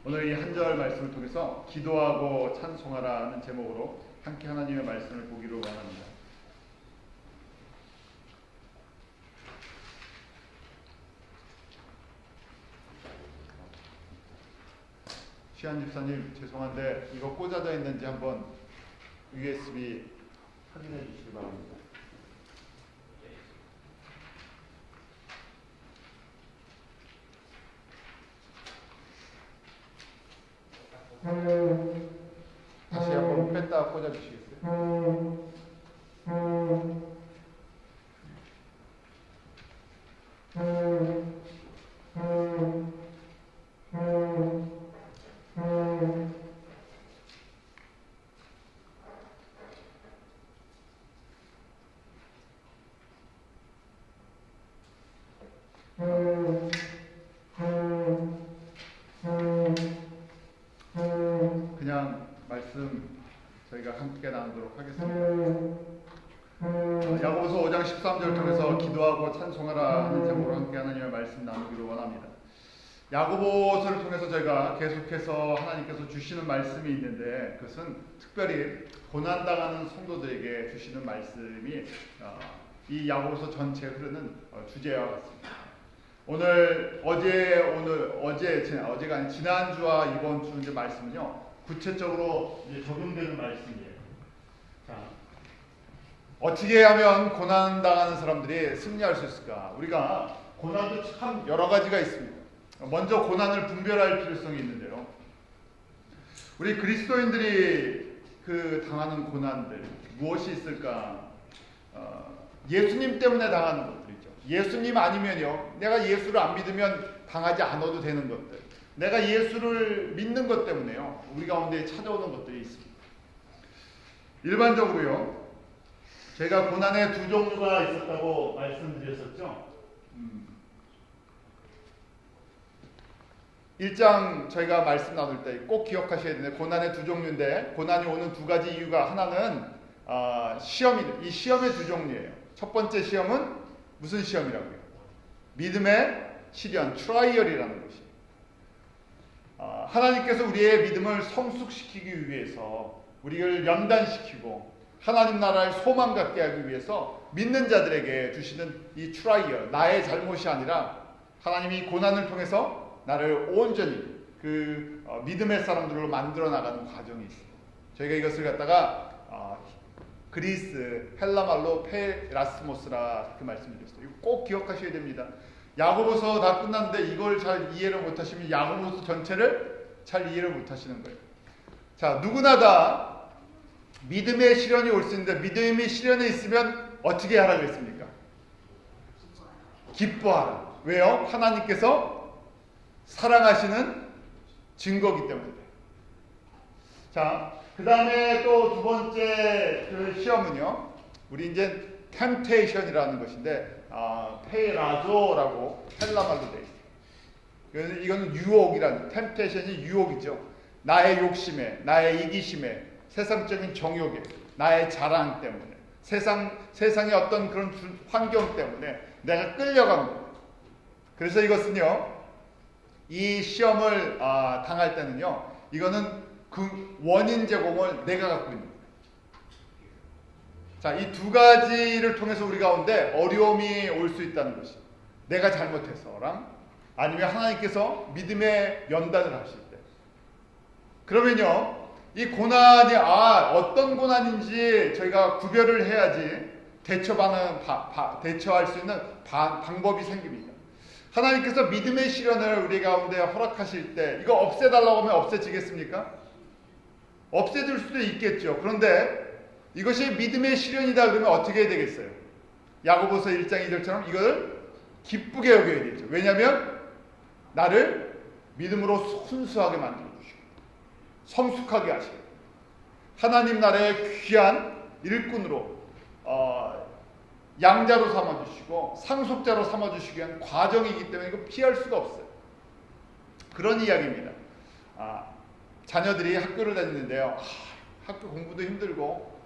오늘 이 한 절 말씀을 통해서 기도하고 찬송하라 하는 제목으로 함께 하나님의 말씀을 보기로 원합니다. 시안 집사님 죄송한데 이거 꽂아져 있는지 한번 USB 확인해 주시기 바랍니다. 다시 한번 뺐다 꽂아 주시겠어요? 그냥 말씀 저희가 함께 나누도록 하겠습니다. 야고보서 5장 13절 통해서 기도하고 찬송하라 하는 제목으로 함께 하나님의 말씀 나누기로 원합니다. 야고보서를 통해서 저희가 계속해서 하나님께서 주시는 말씀이 있는데 그것은 특별히 고난당하는 성도들에게 주시는 말씀이 이 야고보서 전체에 흐르는 주제와 같습니다. 어제가 아닌 지난주와 이번 주 이제 말씀은요 구체적으로 이제 적용되는 말씀이에요. 자, 어떻게 하면 고난당하는 사람들이 승리할 수 있을까? 우리가 고난도 참 여러 가지가 있습니다. 먼저 고난을 분별할 필요성이 있는데요. 우리 그리스도인들이 당하는 고난들 무엇이 있을까? 예수님 때문에 당하는 것들이죠. 예수님 아니면요, 내가 예수를 안 믿으면 당하지 않아도 되는 것들, 내가 예수를 믿는 것 때문에요, 우리 가운데 찾아오는 것들이 있습니다. 일반적으로요, 제가 고난의 두 종류가 있었다고 말씀드렸었죠. 1장 저희가 말씀 나눌 때 꼭 기억하셔야 되는데 고난의 두 종류인데 고난이 오는 두 가지 이유가 하나는 이 시험의 두 종류예요. 첫 번째 시험은 무슨 시험이라고요? 믿음의 시련, 트라이얼이라는 것이에요. 하나님께서 우리의 믿음을 성숙시키기 위해서 우리를 연단시키고 하나님 나라의 소망 갖게 하기 위해서 믿는 자들에게 주시는 이 트라이얼, 나의 잘못이 아니라 하나님이 고난을 통해서 나를 온전히 믿음의 사람들로 만들어 나가는 과정이 있어요. 저희가 이것을 갖다가 그리스 헬라 말로 페라스모스라 그 말씀을 드렸어요. 이거 꼭 기억하셔야 됩니다. 야고보서 다 끝났는데 이걸 잘 이해를 못하시면 야고보서 전체를 잘 이해를 못하시는 거예요. 자, 누구나 다 믿음의 시련이 올 수 있는데 믿음의 시련에 있으면 어떻게 하라고 했습니까? 기뻐하라. 왜요? 하나님께서 사랑하시는 증거기 때문에. 자, 그 다음에 또 두 번째 시험은요, 우리 이제 템테이션이라는 것인데, 페라조라고 헬라말로 되어 있어요. 그래서 이거는 유혹이라는, 템테이션이 유혹이죠. 나의 욕심에, 나의 이기심에, 세상적인 정욕에, 나의 자랑 때문에, 세상의 어떤 그런 환경 때문에 내가 끌려간 거예요. 그래서 이것은요, 이 시험을 당할 때는요, 이거는 그 원인 제공을 내가 갖고 있는 거예요. 자, 이 두 가지를 통해서 우리 가운데 어려움이 올 수 있다는 것이, 내가 잘못해서랑 아니면 하나님께서 믿음의 연단을 하실 때. 그러면요, 이 고난이 어떤 고난인지 저희가 구별을 해야지 대처할 수 있는 방법이 생깁니다. 하나님께서 믿음의 시련을 우리 가운데 허락하실 때 이거 없애달라고 하면 없애지겠습니까? 없애줄 수도 있겠죠. 그런데 이것이 믿음의 시련이다 그러면 어떻게 해야 되겠어요? 야고보서 1장 2절처럼 이걸 기쁘게 여겨야 되죠. 왜냐하면 나를 믿음으로 순수하게 만들어주시고 성숙하게 하시고 하나님 나라의 귀한 일꾼으로 양자로 삼아주시고 상속자로 삼아주시기 위한 과정이기 때문에 이거 피할 수가 없어요. 그런 이야기입니다. 자녀들이 학교를 다니는데요, 학교 공부도 힘들고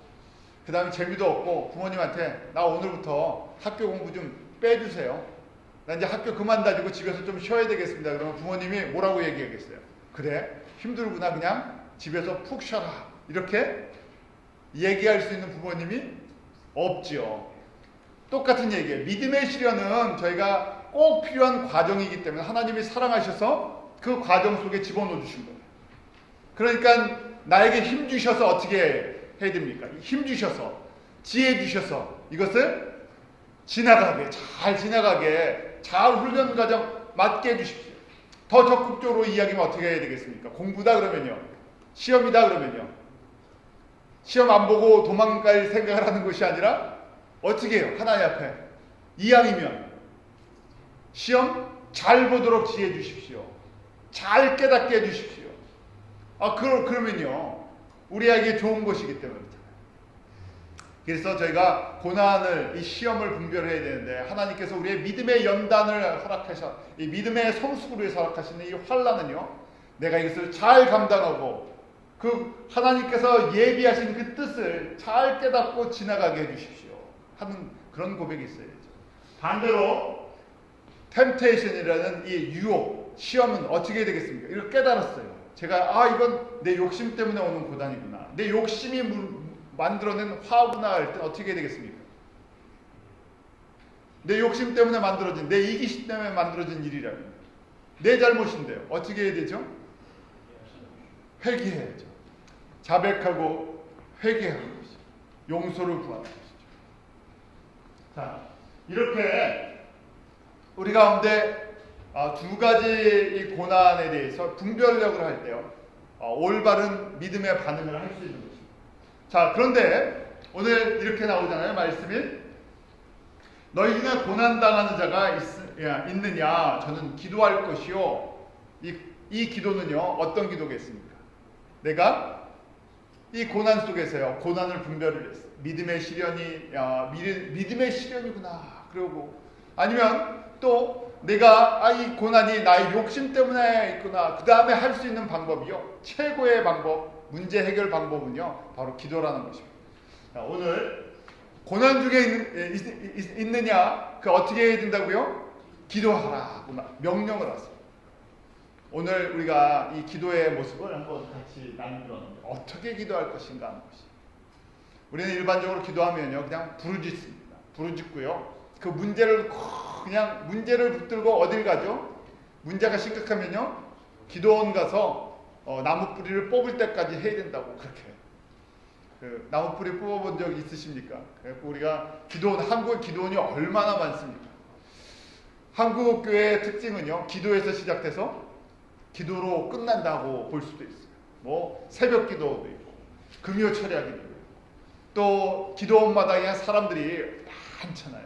그 다음에 재미도 없고 부모님한테 나 오늘부터 학교 공부 좀 빼주세요. 나 이제 학교 그만 다니고 집에서 좀 쉬어야 되겠습니다. 그러면 부모님이 뭐라고 얘기하겠어요? 그래? 힘들구나. 그냥 집에서 푹 쉬어라. 이렇게 얘기할 수 있는 부모님이 없죠. 똑같은 얘기예요. 믿음의 시련은 저희가 꼭 필요한 과정이기 때문에 하나님이 사랑하셔서 그 과정 속에 집어넣어 주신 거예요. 그러니까 나에게 힘 주셔서 어떻게 해야 됩니까? 힘 주셔서, 지혜 주셔서 이것을 지나가게, 잘 훈련 과정 맞게 해주십시오. 더 적극적으로 이야기하면 어떻게 해야 되겠습니까? 공부다 그러면요. 시험이다 그러면요. 시험 안 보고 도망갈 생각을 하는 것이 아니라 어떻게 해요? 하나님 앞에 이왕이면 시험 잘 보도록 지혜 주십시오. 잘 깨닫게 해주십시오. 그러면요 우리에게 좋은 것이기 때문에. 그래서 저희가 고난을, 이 시험을 분별해야 되는데 하나님께서 우리의 믿음의 연단을 허락하셔, 이 믿음의 성숙을 위해서 허락하시는 이 환난은요, 내가 이것을 잘 감당하고 그 하나님께서 예비하신 그 뜻을 잘 깨닫고 지나가게 해주십시오 하는 그런 고백이 있어야죠. 반대로 템테이션이라는 이 유혹, 시험은 어떻게 되겠습니까? 이걸 깨달았어요. 제가 이건 내 욕심 때문에 오는 고난이구나. 내 욕심이 만들어낸 화구나 할 때 어떻게 되겠습니까? 내 욕심 때문에 만들어진, 내 이기심 때문에 만들어진 일이라면 내 잘못인데요. 어떻게 해야 되죠? 회개해야죠. 자백하고 회개하는 것이죠. 용서를 구하는 것이죠. 자, 이렇게 우리 가운데 두 가지 이 고난에 대해서 분별력을 할 때요, 올바른 믿음의 반응을 할 수 있는 것입니다. 자, 그런데 오늘 이렇게 나오잖아요. 말씀이 너희 중에 고난당하는 자가 있느냐? 저는 기도할 것이요. 이 기도는요, 어떤 기도겠습니까? 내가 이 고난 속에서요, 고난을 분별을 했어요. 믿음의 시련이, 믿음의 시련이구나. 그러고 아니면 또 내가 이 고난이 나의 욕심 때문에 있구나. 그 다음에 할 수 있는 방법이요, 최고의 방법, 문제 해결 방법은요, 바로 기도라는 것입니다. 자, 오늘 고난 중에 있느냐? 어떻게 해야 된다고요? 기도하라. 명령을 하세요. 오늘 우리가 이 기도의 모습을 한번 같이 나누었는데 어떻게 기도할 것인가 하는 것이. 우리는 일반적으로 기도하면요, 그냥 부르짖습니다. 부르짖고요, 그 문제를 그냥 문제를 붙들고 어딜 가죠? 문제가 심각하면요, 기도원 가서 나무 뿌리를 뽑을 때까지 해야 된다고. 그렇게 나무 뿌리 뽑아본 적 있으십니까? 그래서 우리가 한국 기도원이 얼마나 많습니까? 한국 교회의 특징은요, 기도에서 시작돼서 기도로 끝난다고 볼 수도 있어요. 뭐 새벽 기도도 있고 금요 철야 기도도 있고 또 기도원마다 그냥 사람들이 많잖아요.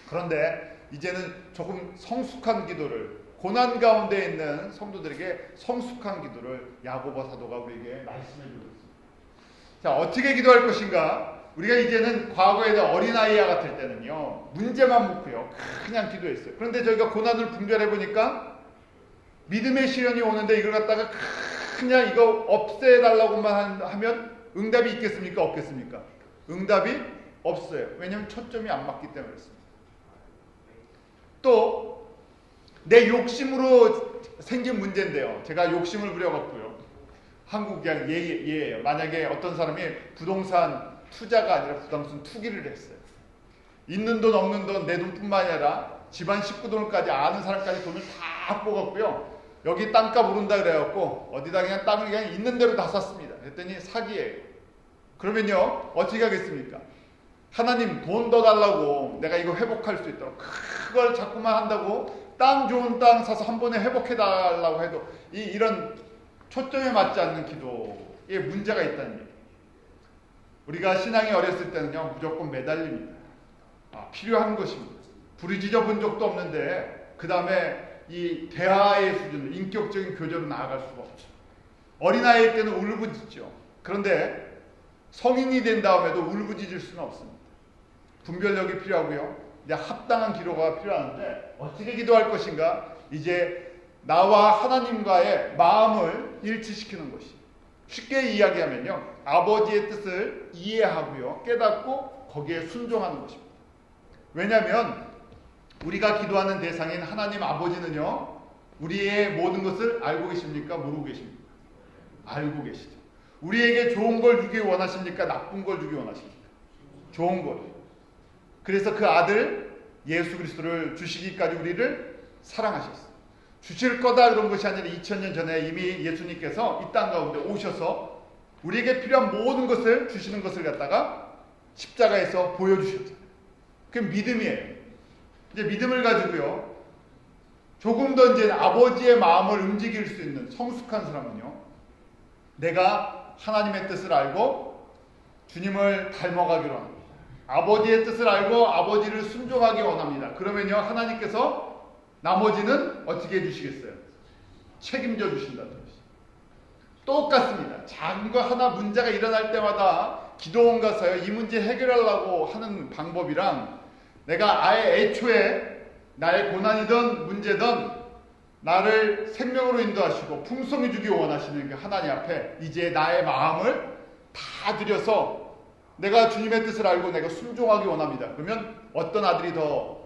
그런데 이제는 조금 성숙한 기도를, 고난 가운데 있는 성도들에게 성숙한 기도를 야고보 사도가 우리에게 말씀해 주고 있습니다. 자, 어떻게 기도할 것인가? 우리가 이제는 과거에는 어린아이와 같을 때는요, 문제만 묻고요, 그냥 기도했어요. 그런데 저희가 고난을 분별해 보니까 믿음의 시련이 오는데 이걸 갖다가 그냥 이거 없애달라고만 하면 응답이 있겠습니까? 없겠습니까? 응답이 없어요. 왜냐하면 초점이 안 맞기 때문에 그렇습니다. 또 내 욕심으로 생긴 문제인데요, 제가 욕심을 부려갖고요, 한국 그냥 예예요. 만약에 어떤 사람이 부동산 투자가 아니라 부동산 투기를 했어요. 있는 돈 없는 돈, 내 돈뿐만 아니라 집안 식구들까지 아는 사람까지 돈을 다 뽑았고요, 여기 땅값 오른다 그래갖고 어디다 그냥 땅을 그냥 있는 대로 다 샀습니다. 그랬더니 사기예요. 그러면요, 어떻게 하겠습니까? 하나님 돈 더 달라고, 내가 이거 회복할 수 있도록 그걸 자꾸만 한다고 좋은 땅 사서 한 번에 회복해달라고 해도 이런 초점에 맞지 않는 기도에 문제가 있다는 얘기예요. 우리가 신앙이 어렸을 때는요, 무조건 매달립니다. 필요한 것입니다. 부르짖어 본 적도 없는데 그 다음에 이 대화의 수준, 인격적인 교제로 나아갈 수가 없죠. 어린아이일 때는 울부짖죠. 그런데 성인이 된 다음에도 울부짖을 수는 없습니다. 분별력이 필요하고요, 이제 합당한 기도가 필요한데 어떻게 기도할 것인가? 이제 나와 하나님과의 마음을 일치시키는 것이. 쉽게 이야기하면요, 아버지의 뜻을 이해하고요, 깨닫고 거기에 순종하는 것입니다. 왜냐하면 우리가 기도하는 대상인 하나님 아버지는요, 우리의 모든 것을 알고 계십니까? 모르고 계십니까? 알고 계시죠. 우리에게 좋은 걸 주기 원하십니까? 나쁜 걸 주기 원하십니까? 좋은 걸. 그래서 그 아들 예수 그리스도를 주시기까지 우리를 사랑하셨어요. 주실 거다 그런 것이 아니라 2000년 전에 이미 예수님께서 이 땅 가운데 오셔서 우리에게 필요한 모든 것을 주시는 것을 갖다가 십자가에서 보여주셨잖아요. 그게 믿음이에요. 이제 믿음을 가지고요. 조금 더 이제 아버지의 마음을 움직일 수 있는 성숙한 사람은요. 내가 하나님의 뜻을 알고 주님을 닮아가기로 합니다. 아버지의 뜻을 알고 아버지를 순종하기 원합니다. 그러면요. 하나님께서 나머지는 어떻게 해주시겠어요? 책임져 주신다는 것이죠. 똑같습니다. 작은 거 하나 문제가 일어날 때마다 기도원 가서요. 이 문제 해결하려고 하는 방법이랑 내가 아예 애초에 나의 고난이든 문제든 나를 생명으로 인도하시고 풍성히 주기 원하시는 그 하나님 앞에 이제 나의 마음을 다 드려서 내가 주님의 뜻을 알고 내가 순종하기 원합니다. 그러면 어떤 아들이 더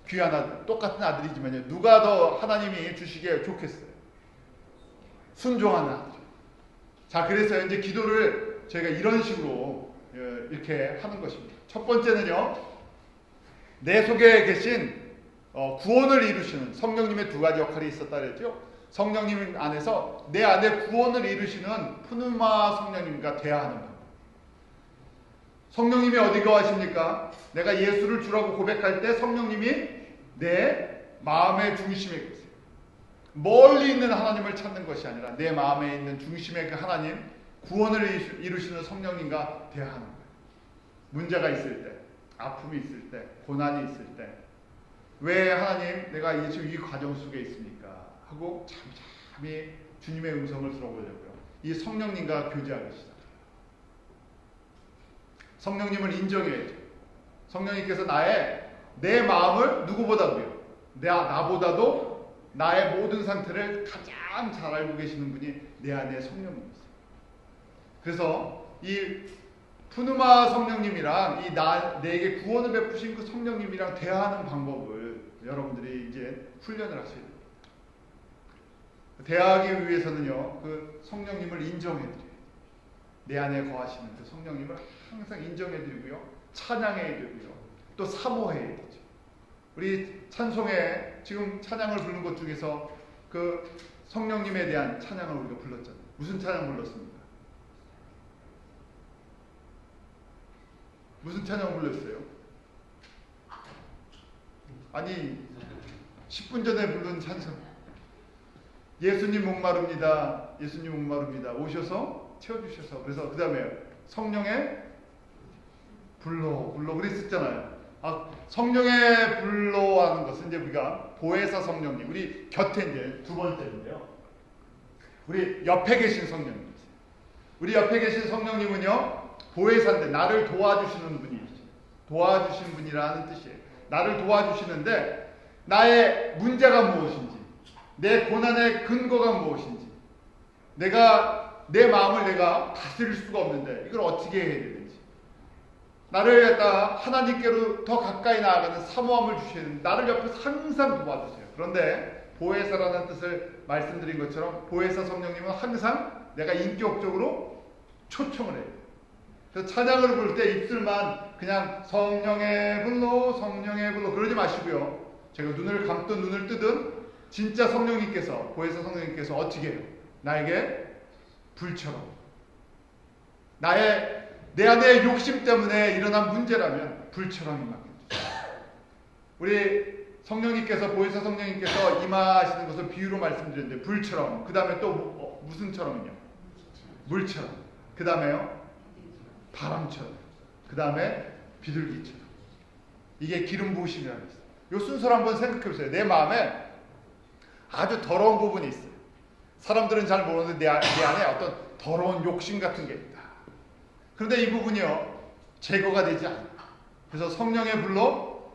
귀한 아들, 똑같은 아들이지만요. 누가 더 하나님이 주시기에 좋겠어요? 순종하는 아들. 자, 그래서 이제 기도를 저희가 이런 식으로 이렇게 하는 것입니다. 첫 번째는요. 내 속에 계신 구원을 이루시는 성령님의 두 가지 역할이 있었다 그랬죠. 성령님 안에서 내 안에 구원을 이루시는 푸누마 성령님과 대화하는 것. 성령님이 어디 거하십니까? 내가 예수를 주라고 고백할 때 성령님이 내 마음의 중심에 계세요. 멀리 있는 하나님을 찾는 것이 아니라 내 마음에 있는 중심의 그 하나님, 구원을 이루시는 성령님과 대화하는 거예요. 문제가 있을 때, 아픔이 있을 때, 고난이 있을 때, 왜 하나님 내가 지금 이 과정 속에 있습니까? 하고 잠잠히 주님의 음성을 들어보려고요. 이 성령님과 교제하기 시작해요. 성령님을 인정해야죠. 성령님께서 내 마음을 누구보다도요. 나보다도 나의 모든 상태를 가장 잘 알고 계시는 분이 내 안에 성령님이세요. 그래서 이 푸누마 성령님이랑 내게 구원을 베푸신 그 성령님이랑 대화하는 방법을 여러분들이 이제 훈련을 하셔야 됩니다. 대화하기 위해서는요. 그 성령님을 인정해드려요. 내 안에 거하시는 그 성령님을 항상 인정해드리고요. 찬양해드리고요. 또 사모해야 되죠. 우리 찬송에 지금 찬양을 부르는 것 중에서 그 성령님에 대한 찬양을 우리가 불렀잖아요. 무슨 찬양 불렀습니까? 무슨 찬양 불렀어요? 아니 10분 전에 부른 찬송. 예수님 목마릅니다. 예수님 목마릅니다. 오셔서 채워주셔서. 그래서 그 다음에 성령의 불러 그랬었잖아요. 성령의 불러하는 것은 이제 우리가 보혜사 성령님, 우리 곁에 이제 두 번째인데요. 우리 옆에 계신 성령님이세요. 우리 옆에 계신 성령님은요, 보혜사인데 나를 도와주시는 분이시죠. 도와주신 분이라는 뜻이에요. 나를 도와주시는데 나의 문제가 무엇인지, 내 고난의 근거가 무엇인지, 내 마음을 내가 다스릴 수가 없는데 이걸 어떻게 해야 되는지, 나를 갖다 하나님께로 더 가까이 나아가는 사모함을 주셔야 되는데 나를 옆에서 항상 도와주세요. 그런데 보혜사라는 뜻을 말씀드린 것처럼 보혜사 성령님은 항상 내가 인격적으로 초청을 해요. 그래서 찬양을 부를 때 입술만 그냥 성령의 불로 그러지 마시고요. 제가 눈을 감든 눈을 뜨든 진짜 성령님께서, 보혜사 성령님께서 어떻게 해요? 나에게 불처럼, 내 안에 욕심 때문에 일어난 문제라면 불처럼 임하겠죠. 우리 성령님께서, 보혜사 성령님께서 임하시는 것을 비유로 말씀드렸는데 불처럼, 그 다음에 또 무슨처럼요? 물처럼, 그 다음에요 바람처럼, 그 다음에 비둘기처럼. 이게 기름 부으심이라는 거예요. 이 순서를 한번 생각해 보세요. 내 마음에 아주 더러운 부분이 있어요. 사람들은 잘 모르는데 내 안에 어떤 더러운 욕심 같은 게 있다. 그런데 이 부분이요 제거가 되지 않아요. 그래서 성령의 불로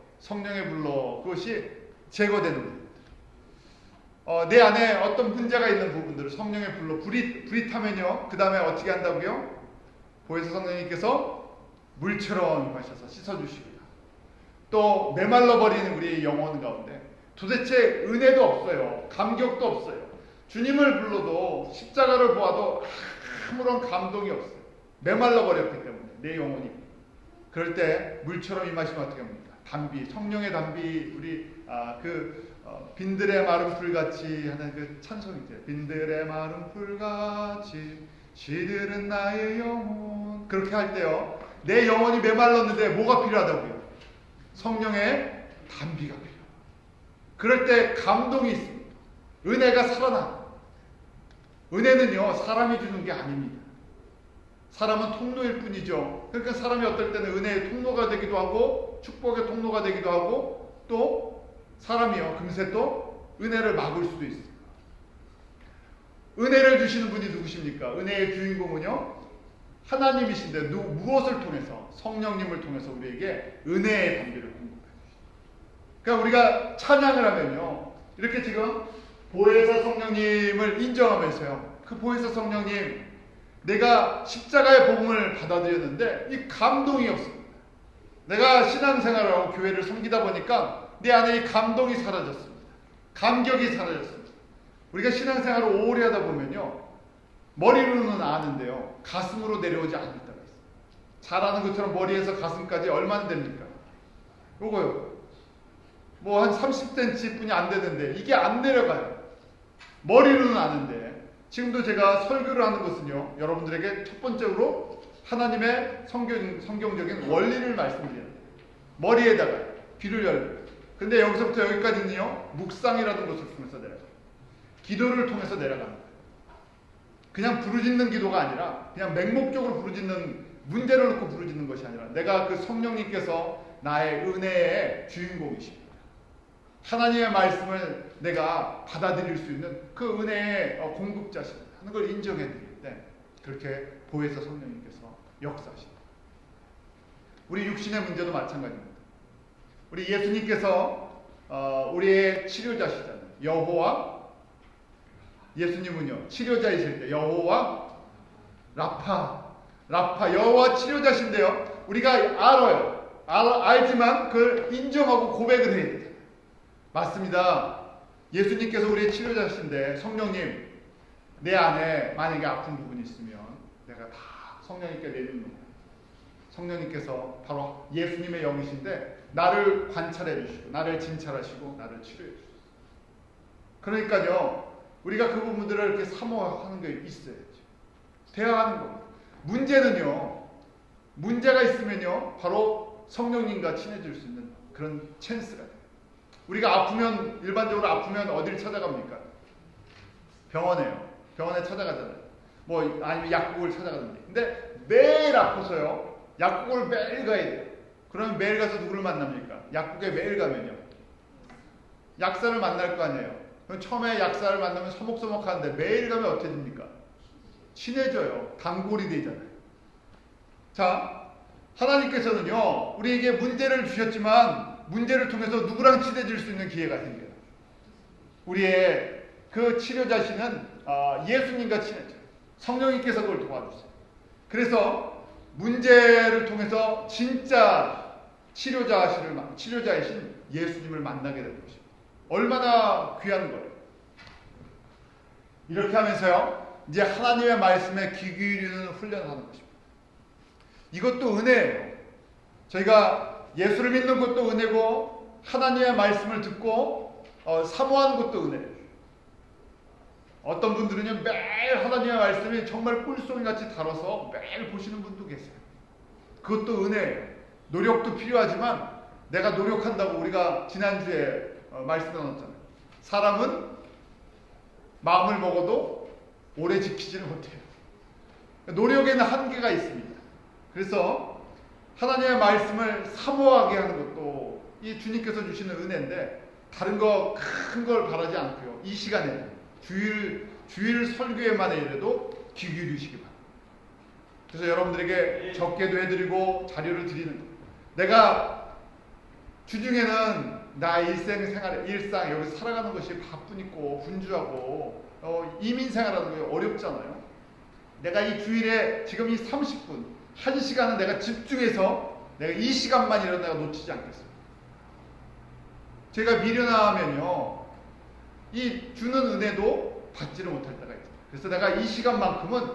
그것이 제거되는 부분입니다. 내 안에 어떤 문제가 있는 부분들을 성령의 불로 불이 타면요 그 다음에 어떻게 한다고요? 보혜사 성령님께서 물처럼 하셔서 씻어주시고요. 또 메말라 버리는 우리 영혼 가운데 도대체 은혜도 없어요. 감격도 없어요. 주님을 불러도 십자가를 보아도 아무런 감동이 없어요. 메말라 버렸기 때문에 내 영혼이. 그럴 때 물처럼 임하시면 어떻게 합니까? 단비, 성령의 단비, 우리 빈들의 마른 풀같이 하는 그 찬송이죠. 빈들의 마른 풀같이 시들은 나의 영혼. 그렇게 할 때요, 내 영혼이 메말랐는데 뭐가 필요하다고요? 성령의 단비가 필요해요. 그럴 때 감동이 있습니다. 은혜가 살아나. 은혜는요, 사람이 주는 게 아닙니다. 사람은 통로일 뿐이죠. 그러니까 사람이 어떨 때는 은혜의 통로가 되기도 하고 축복의 통로가 되기도 하고, 또 사람이요, 금세 또 은혜를 막을 수도 있습니다. 은혜를 주시는 분이 누구십니까? 은혜의 주인공은요, 하나님이신데 무엇을 통해서? 성령님을 통해서 우리에게 은혜의 단비를 공급해 주시죠. 그러니까 우리가 찬양을 하면요, 이렇게 지금 보혜사 성령님을 인정하면서요, 그 보혜사 성령님, 내가 십자가의 복음을 받아들였는데 이 감동이 없습니다. 내가 신앙생활을 하고 교회를 섬기다 보니까 내 안에 이 감동이 사라졌습니다. 감격이 사라졌습니다. 우리가 신앙생활을 오래 하다 보면요, 머리로는 아는데요, 가슴으로 내려오지 않을 때가 있어요. 잘 아는 것처럼 머리에서 가슴까지 얼마나 됩니까? 요거요. 뭐 한 30cm 뿐이 안 되는데 이게 안 내려가요. 머리로는 아는데. 지금도 제가 설교를 하는 것은요, 여러분들에게 첫 번째로 하나님의 성경적인 원리를 말씀드려요. 머리에다가 귀를 열고. 근데 여기서부터 여기까지는요, 묵상이라는 것을 통해서 내려가요. 기도를 통해서 내려가는 거예요. 그냥 부르짖는 기도가 아니라 그냥 맹목적으로 부르짖는, 문제를 놓고 부르짖는 것이 아니라 내가 그 성령님께서 나의 은혜의 주인공이십니다. 하나님의 말씀을 내가 받아들일 수 있는 그 은혜의 공급자십니다 하는 걸 인정해 드릴 때 그렇게 보혜사 성령님께서 역사하십니다. 우리 육신의 문제도 마찬가지입니다. 우리 예수님께서 우리의 치료자시잖아요. 여호와, 예수님은요, 치료자이실 때 여호와 라파, 여호와 치료자신데요, 우리가 알아요. 알지만 그걸 인정하고 고백을 해야 돼요. 맞습니다. 예수님께서 우리의 치료자신데, 성령님, 내 안에 만약에 아픈 부분이 있으면 내가 다 성령님께 내리는 겁니다. 성령님께서 바로 예수님의 영이신데 나를 관찰해 주시고 나를 진찰하시고 나를 치료해 주시고, 그러니까요, 우리가 그 부분들을 이렇게 사모하는 게 있어야죠. 대화하는 겁니다. 문제는요, 문제가 있으면요, 바로 성령님과 친해질 수 있는 그런 찬스가 돼요. 우리가 아프면, 일반적으로 아프면 어디를 찾아갑니까? 병원에요. 병원에 찾아가잖아요. 뭐 아니면 약국을 찾아가는데. 근데 매일 아파서요, 약국을 매일 가야 돼요. 그러면 매일 가서 누구를 만납니까? 약국에 매일 가면요, 약사를 만날 거 아니에요. 그럼 처음에 약사를 만나면 서먹서먹하는데 매일 가면 어떻게 됩니까? 친해져요. 단골이 되잖아요. 자, 하나님께서는요, 우리에게 문제를 주셨지만 문제를 통해서 누구랑 친해질 수 있는 기회가 생겨요. 우리의 그 치료자시는 예수님과 친해져요. 성령님께서 그걸 도와주세요. 그래서 문제를 통해서 진짜 치료자이신 예수님을 만나게 되는 것입니다. 얼마나 귀한 거예요. 이렇게 하면서요, 이제 하나님의 말씀에 귀 기울이는 훈련을 하는 것입니다. 이것도 은혜예요. 저희가 예수를 믿는 것도 은혜고 하나님의 말씀을 듣고 사모하는 것도 은혜예요. 어떤 분들은요, 매일 하나님의 말씀이 정말 꿀송이같이 달아서 매일 보시는 분도 계세요. 그것도 은혜예요. 노력도 필요하지만 내가 노력한다고, 우리가 지난주에 말씀 나눴잖아요. 사람은 마음을 먹어도 오래 지키지는 못해요. 노력에는 한계가 있습니다. 그래서 하나님의 말씀을 사모하게 하는 것도 이 주님께서 주시는 은혜인데, 다른 거 큰 걸 바라지 않고요, 이 시간에 주일 설교에만 이래도 귀 기울이시기 바랍니다. 그래서 여러분들에게 적게도 해드리고 자료를 드리는 거예요. 내가 주중에는 나 일상 여기서 살아가는 것이 바쁘니까 분주하고 이민 생활하는 게 어렵잖아요. 내가 이 주일에 지금 이 30분, 1시간은 내가 집중해서 내가 이 시간만이라도 내가 놓치지 않겠습니다. 제가 미련하면요, 이 주는 은혜도 받지를 못할 때가 있어요. 그래서 내가 이 시간만큼은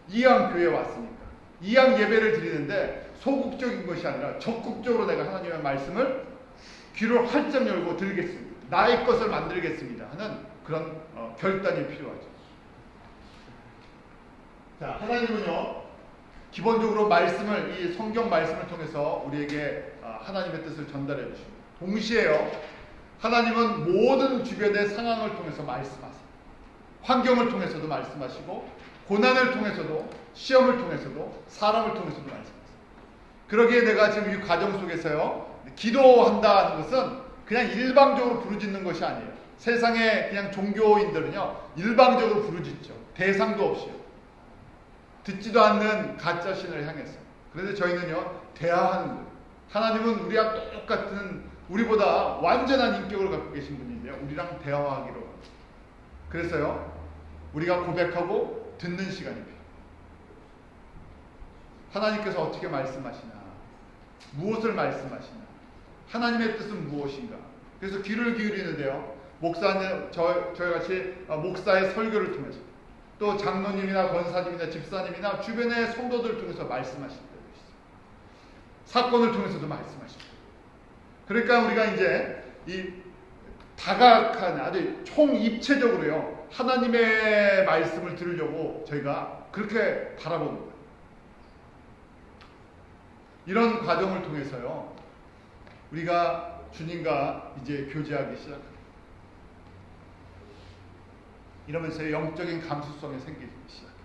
이왕교회에 왔으니까 이왕 예배를 드리는데 소극적인 것이 아니라 적극적으로 내가 하나님의 말씀을 귀를 활짝 열고 들겠습니다. 나의 것을 만들겠습니다 하는 그런 결단이 필요하죠. 자, 하나님은요, 기본적으로 말씀을, 이 성경 말씀을 통해서 우리에게 하나님의 뜻을 전달해 주십니다. 동시에요, 하나님은 모든 주변의 상황을 통해서 말씀하세요. 환경을 통해서도 말씀하시고, 고난을 통해서도, 시험을 통해서도, 사람을 통해서도 말씀하세요. 그러기에 내가 지금 이 과정 속에서요, 기도한다는 것은 그냥 일방적으로 부르짖는 것이 아니에요. 세상의 그냥 종교인들은요, 일방적으로 부르짖죠. 대상도 없이요. 듣지도 않는 가짜 신을 향해서. 그래서 저희는요, 대화하는 거예요. 하나님은 우리와 똑같은, 우리보다 완전한 인격을 갖고 계신 분인데요, 우리랑 대화하기로 합니다. 그래서요, 우리가 고백하고 듣는 시간이 필요해요. 하나님께서 어떻게 말씀하시나, 무엇을 말씀하시나, 하나님의 뜻은 무엇인가. 그래서 귀를 기울이는데요, 목사님, 저희같이 목사의 설교를 통해서, 또 장로님이나 권사님이나 집사님이나 주변의 성도들을 통해서 말씀하실 때도 있어요. 사건을 통해서도 말씀하십니다. 그러니까 우리가 이제 이 다각한, 아주 총입체적으로요, 하나님의 말씀을 들으려고 저희가 그렇게 바라보는 거예요. 이런 과정을 통해서요, 우리가 주님과 이제 교제하기 시작합니다. 이러면서 영적인 감수성이 생기기 시작해요.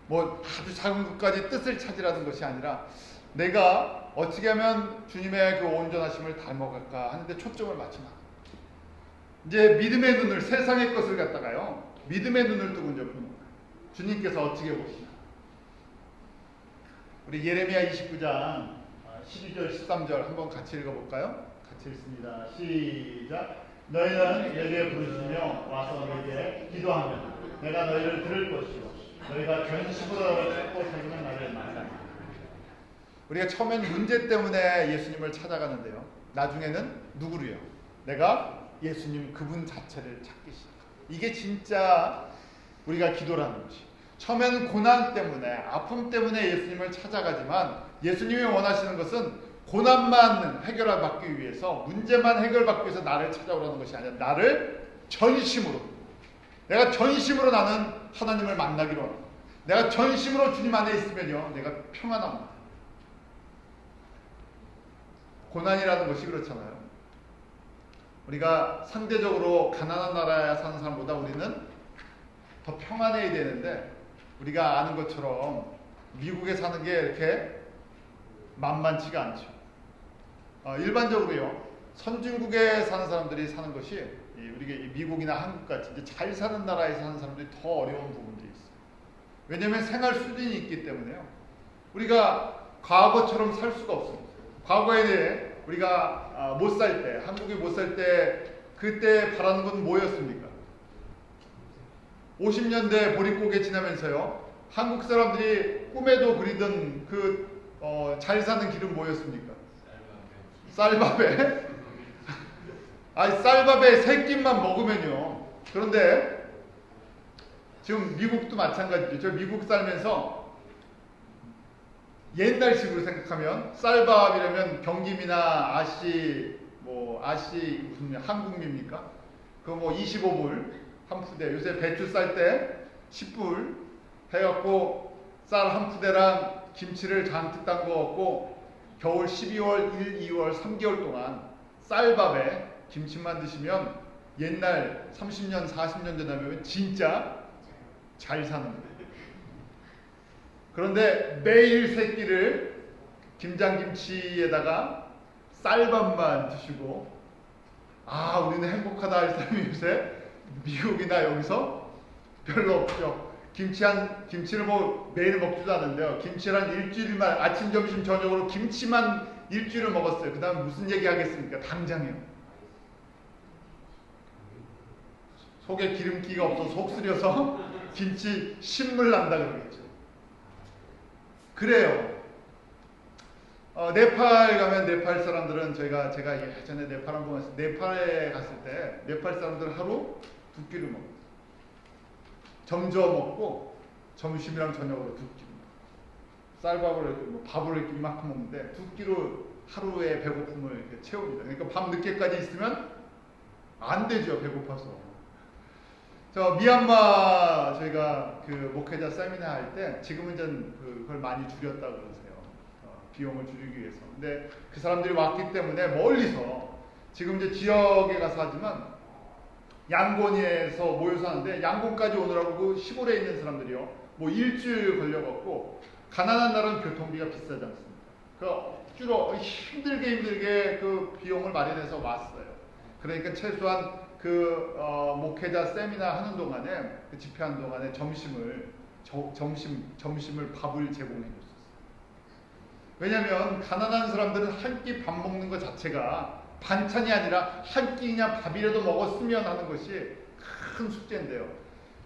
뭐 아주 작은 것까지 뜻을 찾으라는 것이 아니라 내가 어떻게 하면 주님의 그 온전하심을 닮아갈까 하는데 초점을 맞추나. 이제 믿음의 눈을, 세상의 것을 갖다가요, 믿음의 눈을 뜨고 이제 보는 거예요. 주님께서 어떻게 보시나. 우리 예레미야 29장 12절 13절 한번 같이 읽어볼까요? 같이 읽습니다. 시작. 너희는 여기에 부르시며 와서 너희에게 기도하면 내가 너희를 들을 것이요 너희가 전심으로 나를 찾고 찾으면 나를 만나리라. 우리가 처음엔 문제 때문에 예수님을 찾아가는데요, 나중에는 누구로요? 내가 예수님 그분 자체를 찾기 시작합니다. 이게 진짜 우리가 기도라는 것이. 처음에는 고난 때문에, 아픔 때문에 예수님을 찾아가지만 예수님이 원하시는 것은 고난만 해결받기 위해서, 문제만 해결받기 위해서 나를 찾아오라는 것이 아니라 나를 전심으로, 내가 전심으로 나는 하나님을 만나기로 합니다. 내가 전심으로 주님 안에 있으면요, 내가 평안합니다. 고난이라는 것이 그렇잖아요. 우리가 상대적으로 가난한 나라에 사는 사람보다 우리는 더 평안해야 되는데, 우리가 아는 것처럼 미국에 사는 게 이렇게 만만치가 않죠. 일반적으로요, 선진국에 사는 사람들이 사는 것이 우리가 미국이나 한국같이 이제 잘 사는 나라에 사는 사람들이 더 어려운 부분들이 있어요. 왜냐하면 생활 수준이 있기 때문에요. 우리가 과거처럼 살 수가 없습니다. 과거에 우리가 못 살 때, 한국에 못 살 때, 그때 바라는 건 뭐였습니까? 50년대 보릿고개 지나면서요, 한국 사람들이 꿈에도 그리던 그 잘 사는 길은 뭐였습니까? 쌀밥에 아니, 쌀밥에 세 끼만 먹으면요. 그런데 지금 미국도 마찬가지죠. 저 미국 살면서 옛날식으로 생각하면 쌀밥이라면 경김이나 아씨, 아씨 무슨 한국미입니까? 그거 25불 한 푸대. 요새 배추 쌀 때 10불 해갖고 쌀 한 푸대랑 김치를 잔뜩 담궈갖고 겨울 12월, 1, 2월 3개월 동안 쌀밥에 김치만 드시면 옛날 30년, 40년 전에 하면 진짜 잘 사는 거예요. 그런데 매일 세 끼를 김장김치에다가 쌀밥만 드시고, 우리는 행복하다 할 사람이 요새 미국이나 여기서 별로 없죠. 김치를 매일 먹지도 않는데요. 김치를 한 일주일만, 아침, 점심, 저녁으로 김치만 일주일을 먹었어요. 그 다음 무슨 얘기 하겠습니까? 당장이요. 속에 기름기가 없어서 속 쓰려서 김치 신물 난다 그러겠죠. 그래요. 네팔 가면 네팔 사람들은 제가 예전에 네팔 한번 갔을 때 네팔에 갔을 때 네팔 사람들은 하루 두 끼를 먹어요. 점저 먹고 점심이랑 저녁으로 두 끼. 쌀밥을 이렇게 뭐 밥을 이렇게 이만큼 먹는데 두 끼로 하루의 배고픔을 이렇게 채웁니다. 그러니까 밤 늦게까지 있으면 안 되죠. 배고파서. 저 미얀마 저희가 그 목회자 세미나 할 때 지금은 이제 그걸 많이 줄였다 그러세요. 비용을 줄이기 위해서. 근데 그 사람들이 왔기 때문에 멀리서 지금 이제 지역에 가서 하지만 양곤에서 모여서 하는데 양곤까지 오느라고 그 시골에 있는 사람들이요. 뭐 일주일 걸려갖고 가난한 나라는 교통비가 비싸지 않습니까? 그 억지로 힘들게 그 비용을 마련해서 왔어요. 그러니까 최소한 그 목회자 세미나 하는 동안에 그 집회하는 동안에 점심을 밥을 제공해 줬었어요. 왜냐하면 가난한 사람들은 한 끼 밥 먹는 것 자체가 반찬이 아니라 한 끼 그냥 밥이라도 먹었으면 하는 것이 큰 숙제인데요.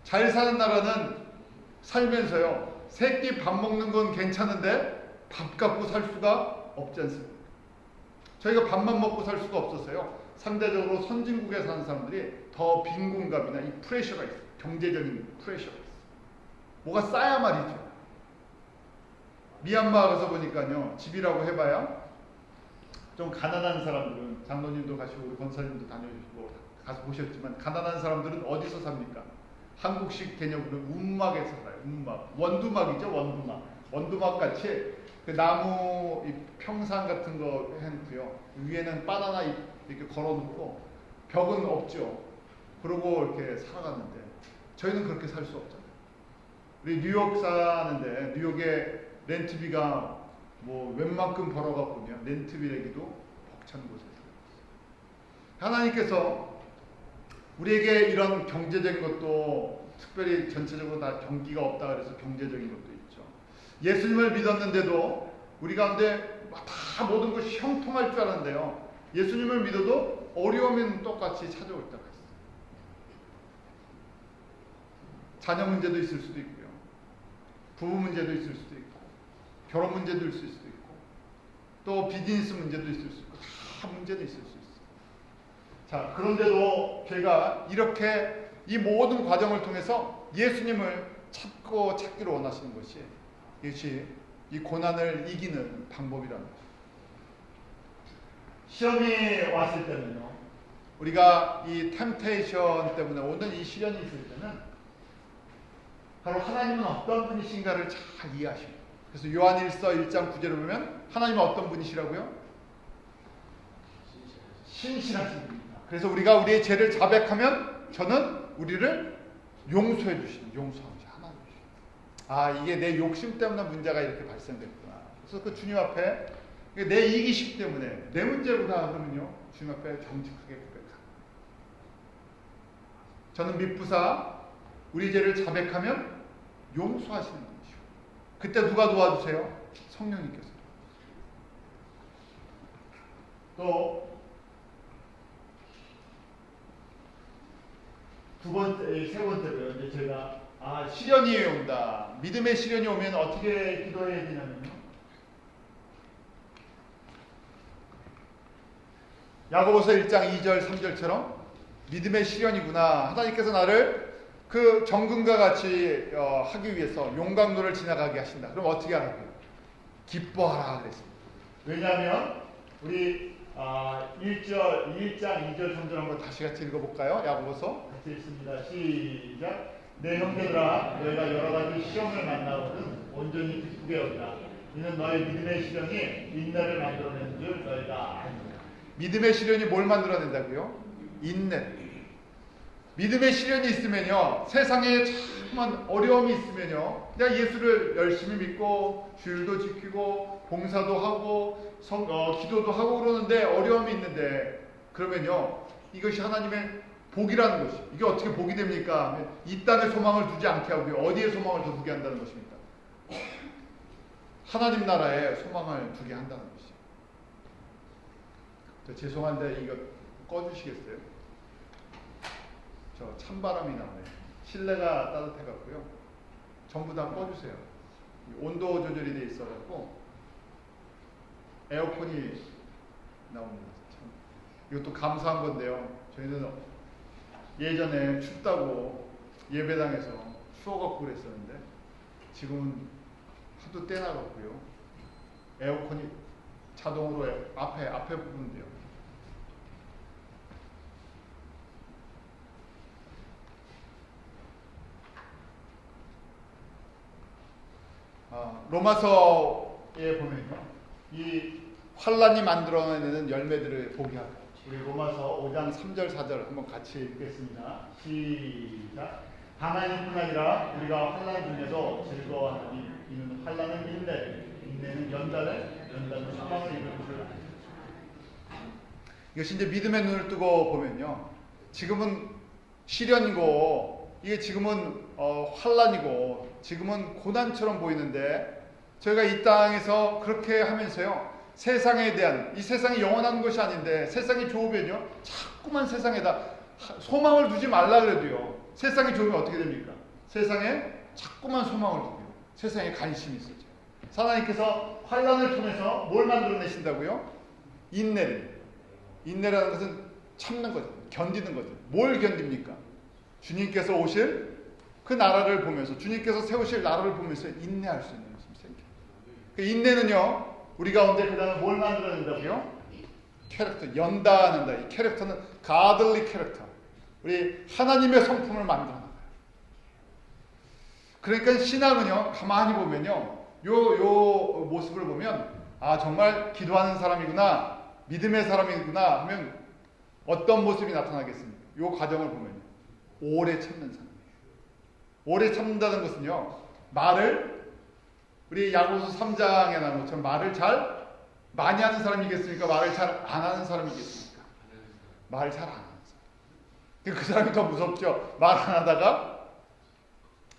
잘 사는 나라는 살면서요. 세 끼 밥 먹는 건 괜찮은데 밥 갖고 살 수가 없지 않습니까? 저희가 밥만 먹고 살 수가 없었어요. 상대적으로 선진국에 사는 사람들이 더 빈곤감이나 이 프레셔가 있어요. 경제적인 프레셔가 있어요. 뭐가 싸야 말이죠. 미얀마 가서 보니까요. 집이라고 해봐야 좀 가난한 사람들은 장로님도 가시고 우리 권사님도 다녀주시고 가서 보셨지만 가난한 사람들은 어디서 삽니까? 한국식 개념으로 움막에서 살아요. 움막. 원두막이죠. 원두막. 원두막 같이 그 나무 이 평상 같은 거 해놓고요. 위에는 바나나 이렇게 걸어놓고 벽은 없죠. 그러고 이렇게 살아가는데 저희는 그렇게 살 수 없잖아요. 우리 뉴욕 사는데 뉴욕에 렌트비가 뭐 웬만큼 벌어갖고요. 렌트비 내기도 벅찬 곳에 살아요. 하나님께서 우리에게 이런 경제적인 것도 특별히 전체적으로 다 경기가 없다 그래서 경제적인 것도 있죠. 예수님을 믿었는데도 우리 가운데 다 모든 것이 형통할 줄 알았는데요. 예수님을 믿어도 어려움은 똑같이 찾아올 때가 있어요. 자녀 문제도 있을 수도 있고요. 부부 문제도 있을 수도 있고 결혼 문제도 있을 수도 있고 또 비즈니스 문제도 있을 수 있고 다 문제도 있을 수 있어요. 자, 그런데도 제가 이렇게 이 모든 과정을 통해서 예수님을 찾기를 원하시는 것이 이것이 이 고난을 이기는 방법이라는 거죠. 시험이 왔을 때는요. 우리가 이 템테이션 때문에 오는 이 시련이 있을 때는 바로 하나님은 어떤 분이신가를 잘 이해하십니다. 그래서 요한일서 1장 9절을 보면 하나님은 어떤 분이시라고요? 신실하신 분입니다. 그래서 우리가 우리의 죄를 자백하면 저는 우리를 용서해 주시는 용서하시는 하나님이십니다. 아, 이게 내 욕심 때문에 문제가 이렇게 발생됐구나. 그래서 그 주님 앞에 내 이기심 때문에 내 문제구나 그러면요. 주님 앞에 정직하게 고백합니다. 저는 미쁘사 우리 죄를 자백하면 용서하시는 분이시오. 그때 누가 도와주세요? 성령님께서. 또 세 번째로요. 이제 제가 시련이 온다. 믿음의 시련이 오면 어떻게 기도해야 되냐면요. 야고보서 1장 2절 3절처럼 믿음의 시련이구나. 하나님께서 나를 그 정금과 같이 하기 위해서 용광로를 지나가게 하신다. 그럼 어떻게 하라고요? 기뻐하라 그랬습니다. 왜냐하면 우리 1장 2절 3절 한번 다시 같이 읽어볼까요? 야고보서 같이 읽습니다. 시작. 내 형제들아 너희가 여러 가지 시험을 만나거든 온전히 기쁘게 여기라. 이는 너희 믿음의 시련이 인내를 만들어내는 줄 너희가 아니라. 믿음의 시련이 뭘 만들어낸다고요? 인내. 믿음의 시련이 있으면요, 세상에 참 어려움이 있으면요, 그냥 예수를 열심히 믿고 주일도 지키고 봉사도 하고 기도도 하고 그러는데 어려움이 있는데 그러면요, 이것이 하나님의 복이라는 것이. 이게 어떻게 복이 됩니까? 이 땅에 소망을 두지 않게 하고요, 어디에 소망을 더 두게 한다는 것입니까? 하나님 나라에 소망을 두게 한다는 것이죠. 죄송한데 이거 꺼주시겠어요? 저 찬바람이 나네요. 실내가 따뜻해갖고요. 전부 다 꺼주세요. 온도 조절이 돼 있어갖고 에어컨이 나옵니다. 참, 이것도 감사한 건데요. 저희는 예전에 춥다고 예배당에서 추워갖고 그랬었는데 지금은 하도 떼나갔고요. 에어컨이 자동으로 앞에 부분인데요. 로마서에 보면요, 이 환란이 만들어내는 열매들을 보게 하고, 우리 로마서 5장 3절 4절 한번 같이 읽겠습니다. 시작. 하나님뿐 아니라 우리가 환란 중에도 즐거워하니 이는 환란은 인내는 연단을 소망을 이루는 줄 아십니다. 이것이 이제 믿음의 눈을 뜨고 보면요, 지금은 시련이고 이게 지금은 환란이고 지금은 고난처럼 보이는데, 저희가 이 땅에서 그렇게 하면서요, 세상에 대한, 이 세상이 영원한 것이 아닌데 세상이 좋으면요 자꾸만 세상에다 소망을 두지 말라 그래도요, 세상이 좋으면 어떻게 됩니까? 세상에 자꾸만 소망을 두고요, 세상에 관심이 있어져요. 하나님께서 환란을 통해서 뭘 만들어내신다고요? 인내라는 것은 참는 거죠. 견디는 거죠. 뭘 견딥니까? 주님께서 오실 그 나라를 보면서, 주님께서 세우실 나라를 보면서 인내할 수 있는 것입니다. 그 인내는요, 우리 가운데 그 다음에 뭘 만들어낸다고요? 캐릭터, 연단한다. 이 캐릭터는 godly 캐릭터, 우리 하나님의 성품을 만들어내는 거예요. 그러니까 신앙은요, 가만히 보면요, 요 모습을 보면 정말 기도하는 사람이구나, 믿음의 사람이구나 하면 어떤 모습이 나타나겠습니까? 요 과정을 보면요, 오래 참는 사람이에요. 오래 참는다는 것은요, 말을, 우리 야고보서 3장에 나온 것처럼 말을 잘 많이 하는 사람이겠습니까? 말을 잘 안 하는 사람이겠습니까? 말을 잘 안 하는 사람. 그 사람이 더 무섭죠. 말 안 하다가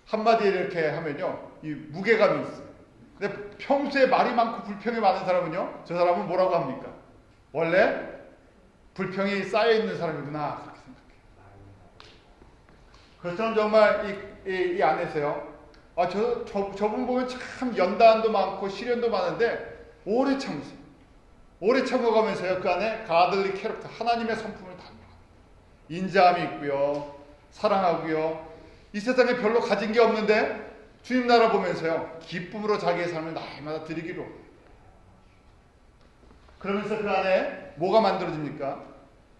한마디 이렇게 하면요, 이 무게감이 있어요. 근데 평소에 말이 많고 불평이 많은 사람은요, 저 사람은 뭐라고 합니까? 원래 불평이 쌓여 있는 사람이구나, 그렇게 생각해요. 그렇지만 정말 이 안에서요, 저분 보면 참 연단도 많고 시련도 많은데 오래 참으세요. 오래 참아가면서요, 그 안에 가들리 캐릭터, 하나님의 성품을 담아요. 인자함이 있고요, 사랑하고요, 이 세상에 별로 가진 게 없는데 주님 나라 보면서요, 기쁨으로 자기의 삶을 날마다 드리기로. 그러면서 그 안에 뭐가 만들어집니까?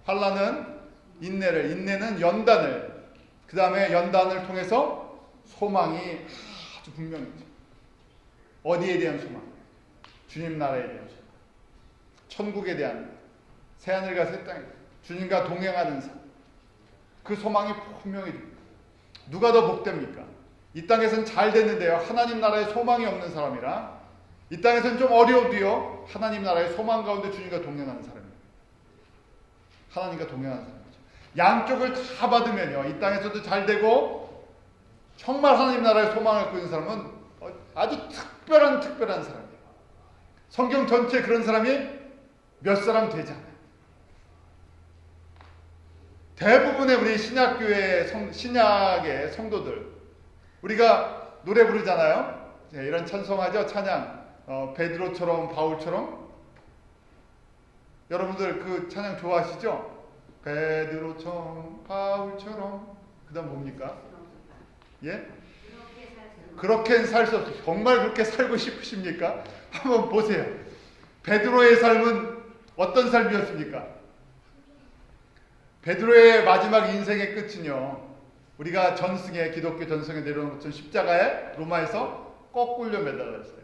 환란은 인내를, 인내는 연단을, 그 다음에 연단을 통해서 소망이 아주 분명해져. 어디에 대한 소망? 주님 나라에 대한 소망, 천국에 대한, 새하늘과 새 땅에 주님과 동행하는 삶, 그 소망이 분명해집니다. 누가 더 복됩니까? 이 땅에서는 잘 됐는데요, 하나님 나라에 소망이 없는 사람이랑, 이 땅에서는 좀 어려워도요, 하나님 나라의 소망 가운데 주님과 동행하는 사람입니다. 하나님과 동행하는 사람이죠. 양쪽을 다 받으면요, 이 땅에서도 잘 되고 정말 하나님 나라의 소망을 갖고 있는 사람은 아주 특별한 사람이에요. 성경 전체에 그런 사람이 몇 사람 되지 않아요. 대부분의 우리 신약의 성도들, 우리가 노래 부르잖아요. 이런 찬송하죠. 찬양, 베드로처럼 바울처럼. 여러분들 그 찬양 좋아하시죠? 베드로처럼 바울처럼. 그 다음 뭡니까? 예? 그렇게 살 수 없어요. 정말 그렇게 살고 싶으십니까? 한번 보세요. 베드로의 삶은 어떤 삶이었습니까? 베드로의 마지막 인생의 끝은요, 우리가 기독교 전승에 내려오는 것처럼 십자가에 로마에서 거꾸로 매달려 있어요.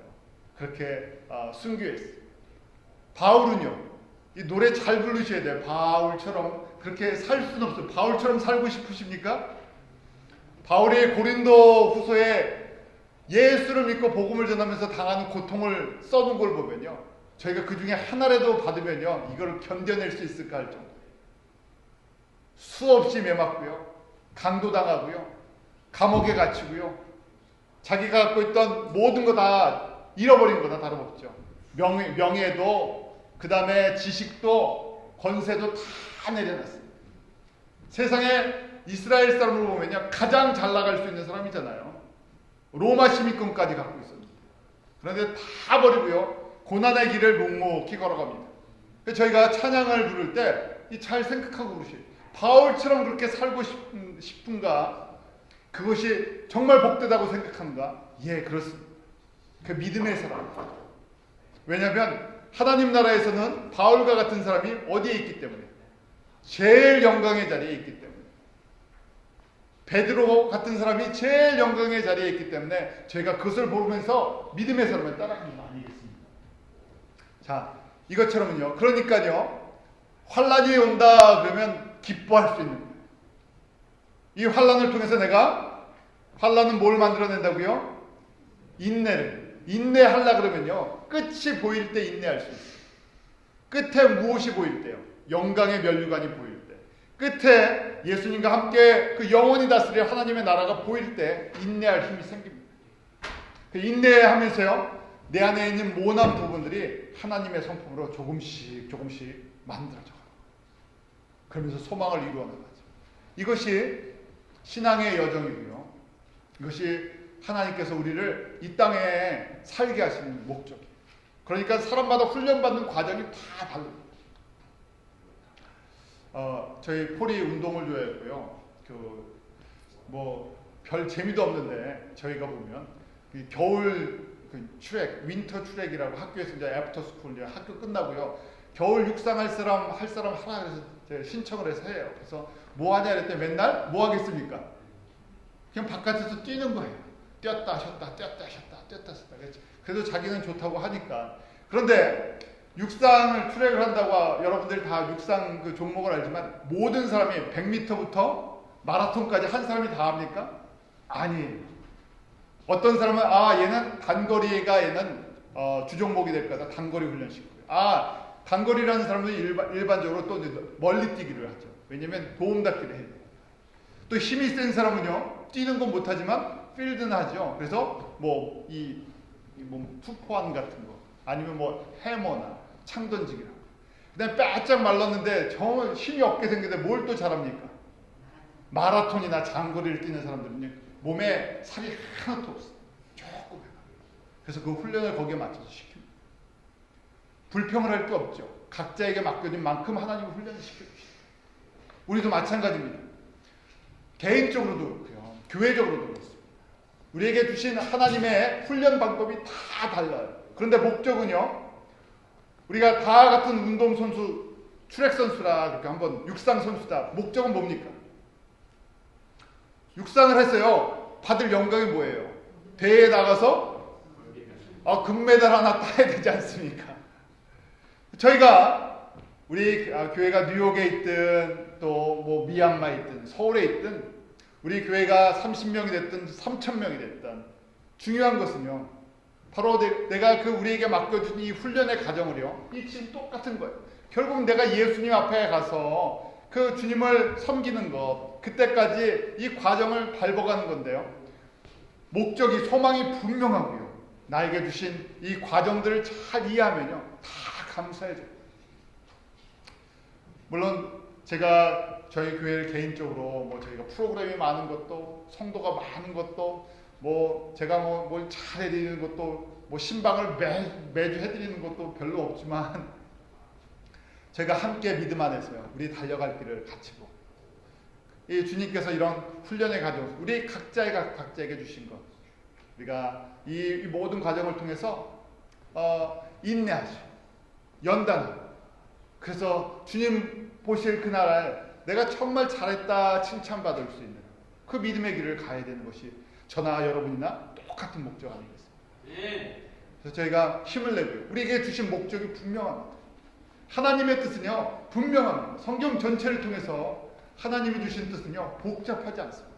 그렇게 순교했어요. 바울은요, 이 노래 잘 부르셔야 돼요. 바울처럼 그렇게 살 수는 없어요. 바울처럼 살고 싶으십니까? 바울이 고린도 후서에 예수를 믿고 복음을 전하면서 당하는 고통을 써놓은 걸 보면요, 저희가 그 중에 하나라도 받으면요, 이걸 견뎌낼 수 있을까 할 정도. 수없이 매맞고요, 강도당하고요, 감옥에 갇히고요, 자기가 갖고 있던 모든 거 다 잃어버린 거나 다름없죠. 명예도, 그 다음에 지식도, 권세도 다 내려놨어요. 세상에 이스라엘 사람을 보면요, 가장 잘 나갈 수 있는 사람이잖아요. 로마 시민권까지 갖고 있었는데, 그런데 다 버리고요, 고난의 길을 묵묵히 걸어갑니다. 저희가 찬양을 부를 때 잘 생각하고 부르셔요. 바울처럼 그렇게 살고 싶은가? 그것이 정말 복되다고 생각하는가? 예, 그렇습니다. 그 믿음의 사람. 왜냐하면 하나님 나라에서는 바울과 같은 사람이 어디에 있기 때문에, 제일 영광의 자리에 있기 때문에, 베드로 같은 사람이 제일 영광의 자리에 있기 때문에 저희가 그것을 보면서 믿음의 사람을 따라가는 거 아니겠습니까? 자, 이것처럼은요. 그러니까요. 환란이 온다 그러면 기뻐할 수 있는 거예요. 이 환란을 통해서 내가, 환란은 뭘 만들어낸다고요? 인내하려 그러면요. 끝이 보일 때 인내할 수 있어요. 끝에 무엇이 보일 때요? 영광의 면류관이 보일 때. 끝에 예수님과 함께 그 영원히 다스릴 하나님의 나라가 보일 때 인내할 힘이 생깁니다. 그 인내하면서요. 내 안에 있는 모난 부분들이 하나님의 성품으로 조금씩 만들어져요. 그러면서 소망을 이루어 나가죠. 이것이 신앙의 여정이고요. 이것이 하나님께서 우리를 이 땅에 살게 하시는 목적이에요. 그러니까 사람마다 훈련받는 과정이 다 다릅니다. 저희 폴이 운동을 좋아했고요. 별 재미도 없는데 저희가 보면 겨울 트랙, 윈터 트랙이라고 학교에서 이제 애프터 스쿨 학교 끝나고요. 겨울 육상 할 사람 하나 그래서 신청을 해서 해요. 그래서 뭐 하냐 그랬더니 맨날 뭐 하겠습니까? 그냥 바깥에서 뛰는 거예요. 뛰었다 쉬었다 그랬죠. 그래도 자기는 좋다고 하니까. 그런데 육상을 트랙을 한다고 여러분들 다 육상 그 종목을 알지만 모든 사람이 100m부터 마라톤까지 한 사람이 다 합니까? 아니에요. 어떤 사람은 얘는 단거리가 주종목이 될 거다. 단거리 훈련시키고요. 단거리라는 사람은 일반적으로 또 멀리 뛰기를 하죠. 왜냐면 도움닫기를 해요. 또 힘이 센 사람은요. 뛰는 건 못하지만 필드는 하죠. 그래서 투포환 같은 거 아니면 해머나 창 던지기를 하고. 그다음에 바짝 말랐는데 정말 힘이 없게 생겼는데 뭘 또 잘합니까? 마라톤이나 장거리를 뛰는 사람들은요. 몸에 살이 하나도 없어요. 조금 해요. 그래서 그 훈련을 거기에 맞춰서 시킵니다. 불평을 할 게 없죠. 각자에게 맡겨진 만큼 하나님을 훈련을 시켜주시죠. 우리도 마찬가지입니다. 개인적으로도 그렇고요. 교회적으로도 그렇습니다. 우리에게 주신 하나님의 훈련 방법이 다 달라요. 그런데 목적은요. 우리가 다 같은 운동선수, 트랙선수라 그렇게 한번 육상선수다. 목적은 뭡니까? 육상을 했어요. 받을 영광이 뭐예요? 대회에 나가서 금메달 하나 따야 되지 않습니까? 저희가 우리 교회가 뉴욕에 있든 또 미얀마에 있든 서울에 있든 우리 교회가 30명이 됐든 3,000명이 됐든 중요한 것은요. 바로 내가 우리에게 맡겨준 이 훈련의 과정을요. 이 지금 똑같은 거예요. 결국 내가 예수님 앞에 가서 그 주님을 섬기는 것, 그때까지 이 과정을 밟아가는 건데요. 목적이, 소망이 분명하고요. 나에게 주신 이 과정들을 잘 이해하면요. 다 감사해져요. 물론 제가 저희 교회를 개인적으로 저희가 프로그램이 많은 것도, 성도가 많은 것도, 제가 뭘 잘 해드리는 것도, 신방을 매주 해드리는 것도 별로 없지만, 제가 함께 믿음 안에서요. 우리 달려갈 길을 같이 보고, 이 주님께서 이런 훈련의 과정, 우리 각자에게 주신 것, 우리가 이 모든 과정을 통해서 인내하시고 연단하고, 그래서 주님 보실 그날에 내가 정말 잘했다 칭찬받을 수 있는 그 믿음의 길을 가야 되는 것이 저나 여러분이나 똑같은 목적 아니겠습니까? 그래서 저희가 힘을 내고요. 우리에게 주신 목적이 분명합니다. 하나님의 뜻은요 분명합니다. 성경 전체를 통해서 하나님이 주신 뜻은요 복잡하지 않습니다.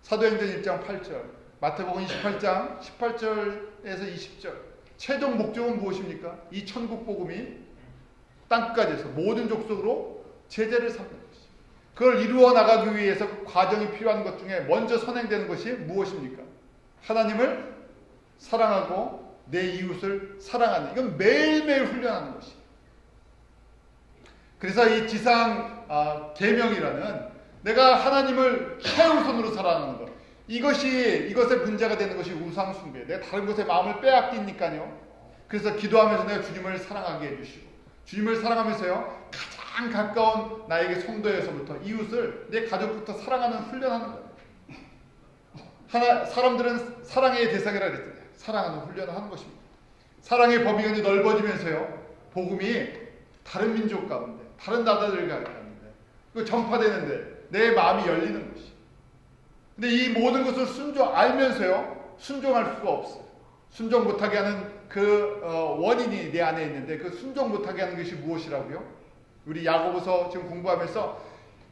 사도행전 1장 8절, 마태복음 28장 18절에서 20절, 최종 목적은 무엇입니까? 이 천국 복음이 땅끝까지 해서 모든 족속으로 제자를 삼는 것입니다. 그걸 이루어 나가기 위해서 그 과정이 필요한 것 중에 먼저 선행되는 것이 무엇입니까? 하나님을 사랑하고 내 이웃을 사랑하는, 이건 매일매일 훈련하는 것입니다. 그래서 이 지상 계명이라는 내가 하나님을 최우선으로 사랑하는 것, 이것의 문제가 되는 것이 우상숭배. 내가 다른 것에 마음을 빼앗기니까요. 그래서 기도하면서 내가 주님을 사랑하게 해주시고, 주님을 사랑하면서요 가장 가까운 나에게 성도에서부터 이웃을 내 가족부터 사랑하는 훈련하는 거예요. 사람들은 사랑의 대상이라 그랬잖아요. 사랑하는 훈련을 하는 것입니다. 사랑의 범위가 넓어지면서요 복음이 다른 민족 가운데, 다른 나라들 가운데 그 전파되는데 내 마음이 열리는 것이. 근데 이 모든 것을 알면서요 순종할 수가 없어요. 순종 못하게 하는 그 원인이 내 안에 있는데, 그 순종 못하게 하는 것이 무엇이라고요? 우리 야고보서 지금 공부하면서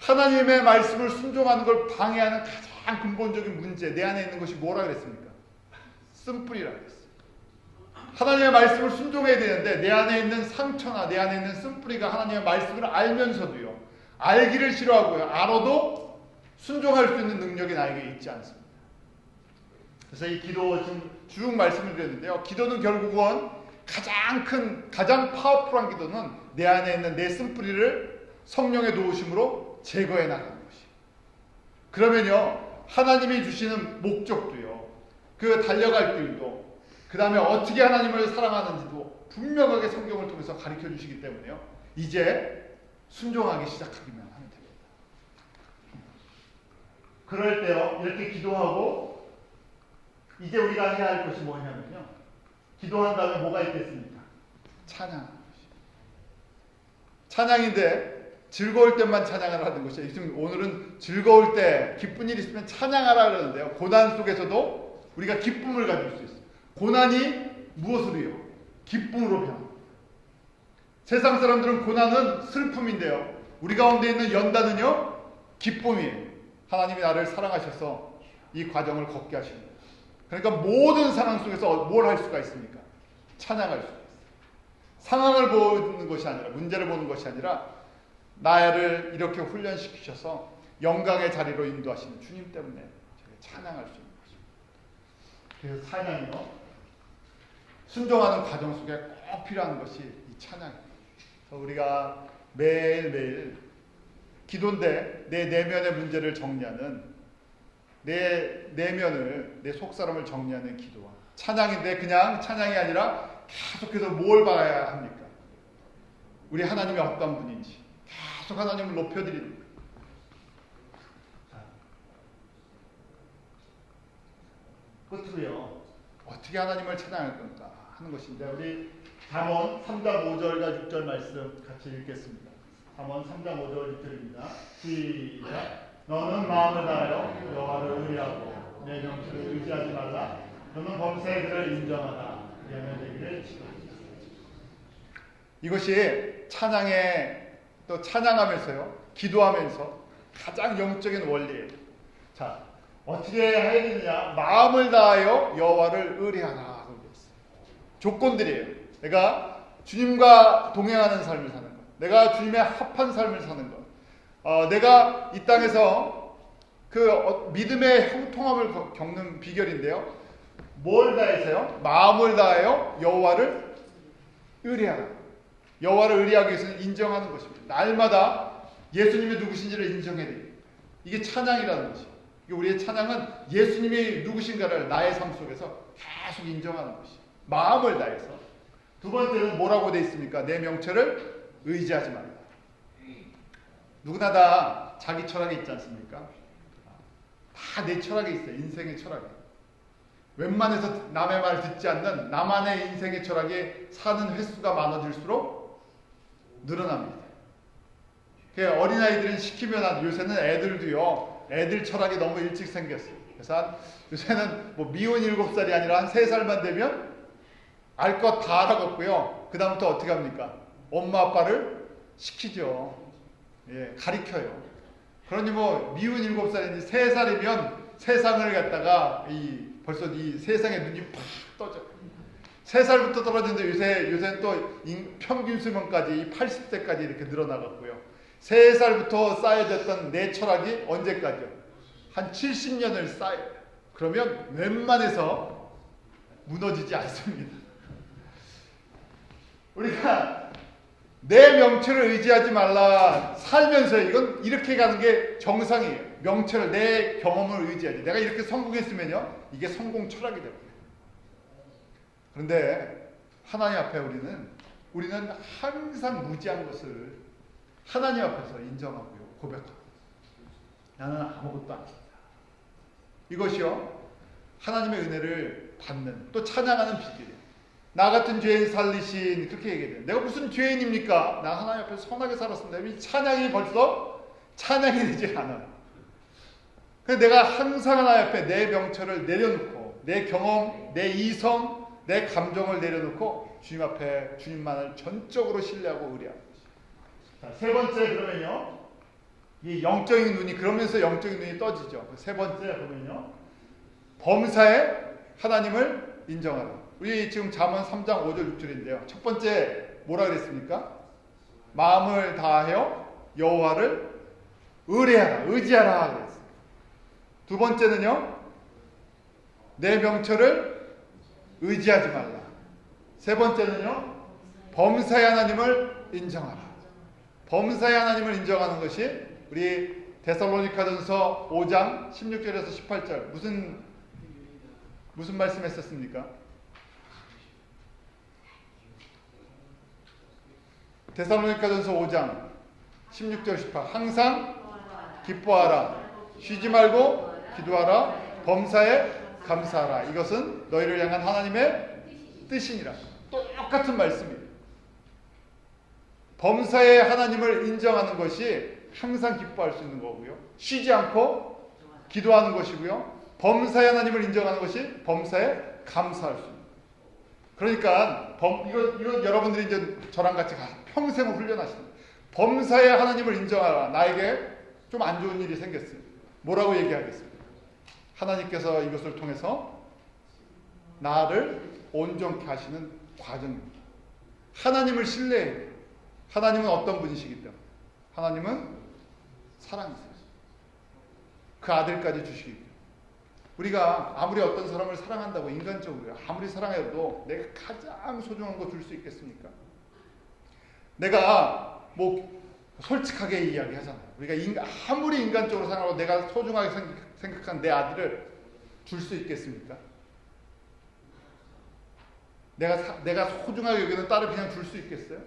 하나님의 말씀을 순종하는 걸 방해하는 가장 근본적인 문제, 내 안에 있는 것이 뭐라 그랬습니까? 쓴뿌리라 그랬어요. 하나님의 말씀을 순종해야 되는데 내 안에 있는 상처나 내 안에 있는 쓴뿌리가 하나님의 말씀을 알면서도요 알기를 싫어하고요 알아도 순종할 수 있는 능력이 나에게 있지 않습니다. 그래서 이 기도 지금 쭉 말씀을 드렸는데요, 기도는 결국은 가장 파워풀한 기도는 내 안에 있는 내 쓴뿌리를 성령의 도우심으로 제거해 나가는 것이. 그러면요 하나님이 주시는 목적도요, 그 달려갈 길도, 그 다음에 어떻게 하나님을 사랑하는지도 분명하게 성경을 통해서 가르쳐 주시기 때문에요 이제 순종하기 시작하기만 하면 됩니다. 그럴 때요 이렇게 기도하고 이제 우리가 해야 할 것이 뭐냐면요, 기도한 다음에 뭐가 있겠습니까? 찬양하는 것이에요. 찬양인데 즐거울 때만 찬양하라는 것이에요. 지금 오늘은 즐거울 때 기쁜 일이 있으면 찬양하라 그러는데요, 고난 속에서도 우리가 기쁨을 가질 수 있어요. 고난이 무엇으로요? 기쁨으로 변합니다. 세상 사람들은 고난은 슬픔인데요, 우리 가운데 있는 연단은요 기쁨이에요. 하나님이 나를 사랑하셔서 이 과정을 걷게 하십니다. 그러니까 모든 상황 속에서 뭘 할 수가 있습니까? 찬양할 수가 있어요. 상황을 보는 것이 아니라, 문제를 보는 것이 아니라 나를 이렇게 훈련시키셔서 영광의 자리로 인도하시는 주님 때문에 찬양할 수 있는 것입니다. 그래서 찬양이요 순종하는 과정 속에 꼭 필요한 것이 이 찬양입니다. 그래서 우리가 매일매일 기도인데 내 내면의 문제를 정리하는, 내 내면을, 내 속사람을 정리하는 기도와 찬양인데, 그냥 찬양이 아니라 계속해서 뭘 봐야 합니까? 우리 하나님이 어떤 분인지 계속 하나님을 높여드리는 거예요. 끝으로요 어떻게 하나님을 찬양할 건가 하는 것인데, 우리 잠언 3장 5절과 6절 말씀 같이 읽겠습니다. 잠언 3장 5절 6절입니다. 시작. 너는 마음을 다하여 여호와를 의뢰하고 내 명철을 의지하지 말라. 너는 범사에 그를 인정하라. 연연되기를 지키라. 이것이 찬양에, 또 찬양하면서요 기도하면서 가장 영적인 원리예요. 자, 어떻게 해야 되느냐? 마음을 다하여 여호와를 의뢰하라 하고 있어요. 조건들이에요. 내가 주님과 동행하는 삶을 사는 것, 내가 주님의 합한 삶을 사는 것, 내가 이 땅에서 그 믿음의 형통함을 겪는 비결인데요, 뭘 다해서요? 마음을 다하여 여호와를 의뢰하라. 여호와를 의뢰하기 위해서는 인정하는 것입니다. 날마다 예수님이 누구신지를 인정해야 돼요. 이게 찬양이라는 것이에요. 우리의 찬양은 예수님이 누구신가를 나의 삶 속에서 계속 인정하는 것이에요. 마음을 다해서. 두 번째는 뭐라고 되어 있습니까? 내 명철을 의지하지 말라. 누구나 다 자기 철학이 있지 않습니까? 다 내 철학이 있어요. 인생의 철학이. 웬만해서 남의 말 듣지 않는 나만의 인생의 철학이 사는 횟수가 많아질수록 늘어납니다. 어린아이들은 시키면, 요새는 애들도요 애들 철학이 너무 일찍 생겼어요. 그래서 요새는 뭐 미혼 7살이 아니라 한 3살만 되면 알 것 다 알아갖고요, 그 다음부터 어떻게 합니까? 엄마 아빠를 시키죠. 예, 가리켜요. 그러니 뭐 미혼 7살이니 3살이면 세상을 갖다가 벌써 이 세상에 눈이 팍 떠져. 3살부터 떨어지는데 요새는 또 평균 수명까지 80세까지 이렇게 늘어나갔고요. 3살부터 쌓여졌던 내 철학이 언제까지요? 한 70년을 쌓여요. 그러면 웬만해서 무너지지 않습니다. 우리가 내 명철을 의지하지 말라 살면서 이건 이렇게 가는 게 정상이에요. 명철을, 내 경험을 의지하지. 내가 이렇게 성공했으면요 이게 성공 철학이 됩니다. 그런데 하나님 앞에 우리는 항상 무지한 것을 하나님 앞에서 인정하고요, 고백하고, 나는 아무것도 아니다. 이것이요, 하나님의 은혜를 받는, 또 찬양하는 비결이에요. 나 같은 죄인 살리신, 그렇게 얘기해요. 내가 무슨 죄인입니까? 나 하나님 앞에서 선하게 살았습니다. 이 찬양이 벌써 찬양이 되지 않아요. 그래서 내가 항상 하나님 앞에 내 명철을 내려놓고, 내 경험, 내 이성, 내 감정을 내려놓고 주님 앞에 주님만을 전적으로 신뢰하고 의뢰하는 것이죠. 세 번째, 그러면요, 이 영적인 눈이, 그러면서 영적인 눈이 떠지죠. 세 번째 보면요, 범사에 하나님을 인정하라. 우리 지금 잠언 3장 5절 6절인데요. 첫 번째 뭐라 그랬습니까? 마음을 다하여 여호와를 의뢰하라, 의지하라 그랬어요. 두 번째는요, 내 명철을 의지하지 말라. 세 번째는요, 범사의 하나님을 인정하라. 범사의 하나님을 인정하는 것이 우리 데살로니가전서 5장 16절에서 18절 무슨 말씀했었습니까? 데살로니가전서 5장 16절 18 항상 기뻐하라, 쉬지 말고 기도하라, 범사에 감사하라. 이것은 너희를 향한 하나님의 뜻이니라. 똑같은 말씀이에요. 범사에 하나님을 인정하는 것이 항상 기뻐할 수 있는 거고요, 쉬지 않고 기도하는 것이고요, 범사에 하나님을 인정하는 것이 범사에 감사할 수 있는 거예요. 그러니까 이건 여러분들이 이제 저랑 같이 평생을 훈련하시는 거예요. 범사에 하나님을 인정하라. 나에게 좀 안 좋은 일이 생겼어요. 뭐라고 얘기하겠습니까? 하나님께서 이것을 통해서 나를 온전케 하시는 과정입니다. 하나님을 신뢰해야 돼요. 하나님은 어떤 분이시기 때문에. 하나님은 사랑이세요. 그 아들까지 주시기 때문에. 우리가 아무리 어떤 사람을 사랑한다고 인간적으로 아무리 사랑해도 내가 가장 소중한 거 줄 수 있겠습니까? 내가 솔직하게 이야기하잖아요. 우리가 아무리 인간적으로 사랑하고 내가 소중하게 생각한 내 아들을 줄 수 있겠습니까? 내가 소중하게 여기는 딸을 그냥 줄 수 있겠어요?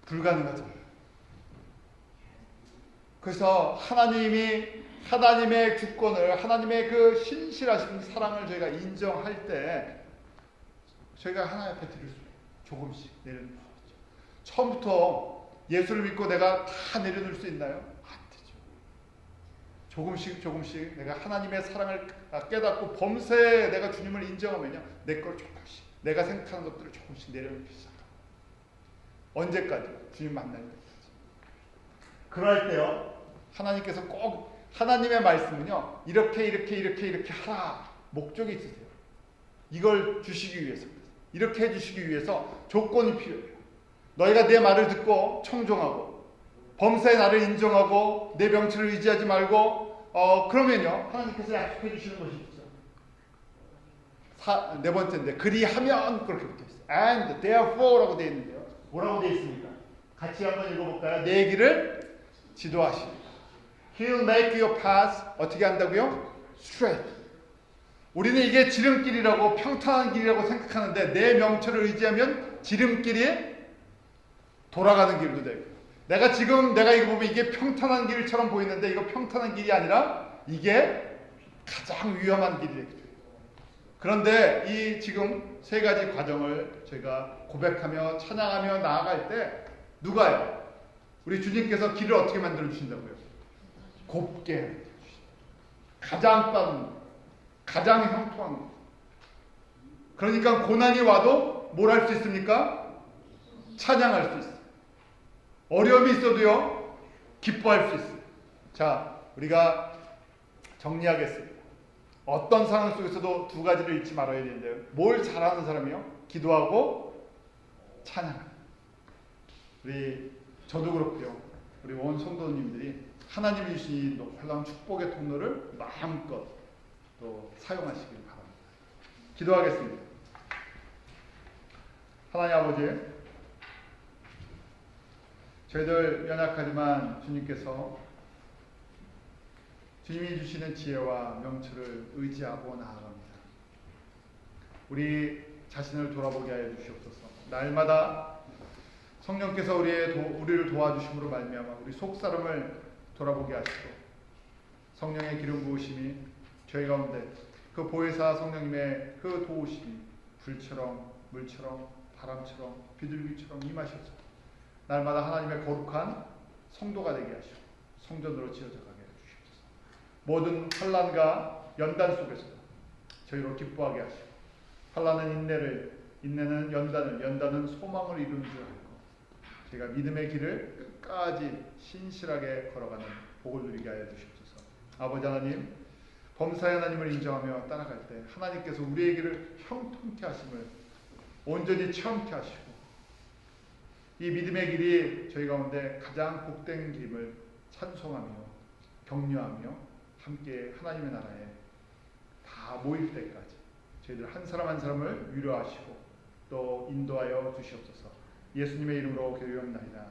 불가능하잖아요. 그래서 하나님의 주권을, 하나님의 그 신실하신 사랑을 저희가 인정할 때 저희가 하나님 앞에 드릴 수 있어요. 조금씩 내려놓을 수 있죠. 처음부터 예수를 믿고 내가 다 내려놓을 수 있나요? 안 되죠. 조금씩 내가 하나님의 사랑을 깨닫고 범사에 내가 주님을 인정하면요, 내 걸 조금씩, 내가 생각하는 것들을 조금씩 내려놓기 시작합니다. 언제까지? 주님 만날 때까지. 그럴 때요, 하나님께서 꼭, 하나님의 말씀은요, 이렇게 하라. 목적이 있으세요. 이걸 주시기 위해서, 이렇게 해주시기 위해서 조건이 필요해요. 너희가 내 말을 듣고 청종하고 범사의 나를 인정하고 내 명철을 의지하지 말고 그러면요, 하나님께서 약속해 주시는 것이 있죠. 네 번째인데, 그리하면 그렇게 붙어있어요. And therefore라고 되어 있는데요, 뭐라고 되어 있습니까? 같이 한번 읽어볼까요? 내 길을 지도하십니다. He'll make your path 어떻게 한다고요? Straight. 우리는 이게 지름길이라고, 평탄한 길이라고 생각하는데, 내 명철을 의지하면 지름길이 돌아가는 길도 되고, 내가 이거 보면 이게 평탄한 길처럼 보이는데 이거 평탄한 길이 아니라 이게 가장 위험한 길이 되겠죠. 그런데 이 지금 세 가지 과정을 저희가 고백하며 찬양하며 나아갈 때 누가요? 우리 주님께서 길을 어떻게 만들어 주신다고요? 곱게 해주신다. 가장 빠른, 가장 형통한 것. 그러니까 고난이 와도 뭘 할 수 있습니까? 찬양할 수 있어요. 어려움이 있어도요, 기뻐할 수 있어요. 자, 우리가 정리하겠습니다. 어떤 상황 속에서도 두 가지를 잊지 말아야 되는데요. 뭘 잘하는 사람이요? 기도하고 찬양. 저도 그렇고요, 우리 온 성도님들이 하나님이 주신 이 놀라운 축복의 통로를 마음껏 또 사용하시길 바랍니다. 기도하겠습니다. 하나님 아버지, 저희들 연약하지만 주님께서 주님이 주시는 지혜와 명철을 의지하고 나아갑니다. 우리 자신을 돌아보게 하여 주시옵소서. 날마다 성령께서 우리를 도와주심으로 말미암아 우리 속사람을 돌아보게 하시고 성령의 기름 부으심이 저희 가운데 그 보혜사 성령님의 그 도우심이 불처럼 물처럼 바람처럼 비둘기처럼 임하셔서 날마다 하나님의 거룩한 성도가 되게 하시고 성전으로 지어져 가게 해주시옵소서. 모든 환난과 연단 속에서도 저희로 기뻐하게 하시고 환난은 인내는 연단은 소망을 이루는 줄 알고 제가 믿음의 길을 끝까지 신실하게 걸어가는 복을 누리게 하여 주시옵소서. 아버지 하나님, 범사의 하나님을 인정하며 따라갈 때 하나님께서 우리의 길을 형통케 하심을 온전히 체험케 하시고 이 믿음의 길이 저희 가운데 가장 복된 길임을 찬송하며 격려하며 함께 하나님의 나라에 다 모일 때까지 저희들 한 사람 한 사람을 위로하시고 또 인도하여 주시옵소서. 예수님의 이름으로 기도합나이다.